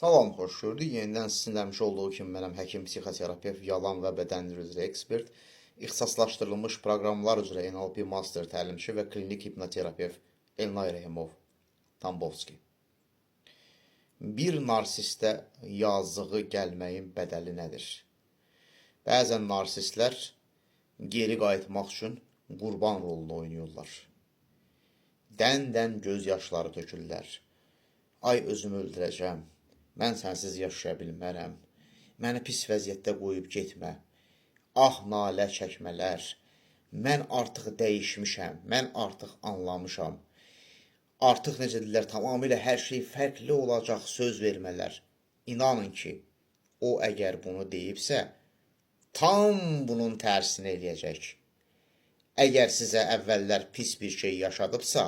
Salam, xoş gördük. Yenidən sizin demiş olduğu kimi mənəm həkim, psixoterapevt, yalan və bədən dili üzrə ekspert, ixtisaslaşdırılmış proqramlar üzrə NLP master təlimçi və klinik hipnoterapevt Elnay Rəhimov Tambovski. Bir narsistə yazığı gəlməyin bədəli nədir? Bəzən narsistlər geri qayıtmaq üçün qurban rolunu oynayırlar. Dən-dən göz yaşları tökürlər. Ay özümü öldürəcəm. Mən sənsiz yaşaya bilmərəm. Məni pis vəziyyətdə qoyub getmə. Ah, nalə çəkmələr. Mən artıq dəyişmişəm. Mən artıq anlamışam. Artıq necə deyirlər, tamamilə hər şey fərqli olacaq söz vermələr. İnanın ki, o əgər bunu deyibsə, tam bunun tərsini eləyəcək. Əgər sizə əvvəllər pis bir şey yaşadıbsa,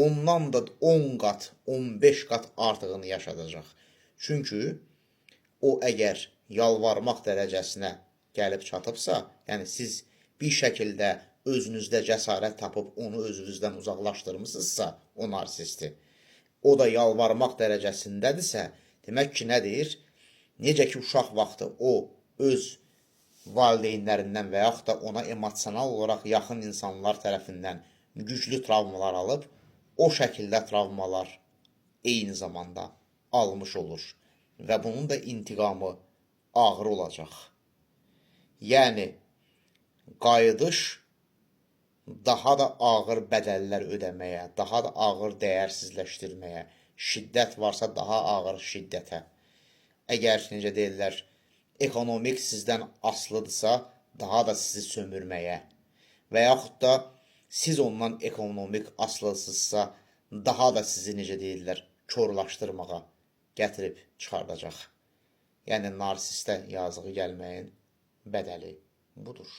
ondan da 10 qat, 15 qat artığını yaşadacaq. Çünki o əgər yalvarmaq dərəcəsinə gəlib çatıbsa, yəni siz bir şəkildə özünüzdə cəsarət tapıb onu özünüzdən uzaqlaşdırmışsınızsa, o narsisti, o da yalvarmaq dərəcəsindədirsə, demək ki, nədir? Necə ki, uşaq vaxtı o öz valideynlərindən və yaxud da ona emosional olaraq yaxın insanlar tərəfindən güclü travmalar alıb, o şəkildə travmalar eyni zamanda almış olur və bunun da intiqamı ağır olacaq. Yəni, qayıdış daha da ağır bədəllər ödəməyə, daha da ağır dəyərsizləşdirməyə, şiddət varsa daha ağır şiddətə. Əgər, necə deyirlər, ekonomik sizdən asılıdırsa, daha da sizi sömürməyə və yaxud da siz ondan ekonomik asılısınızsa, daha da sizi, necə deyirlər, körlaşdırmağa gətirib çıxardacaq. Yəni, narsistə yazığı gəlməyin bədəli budur.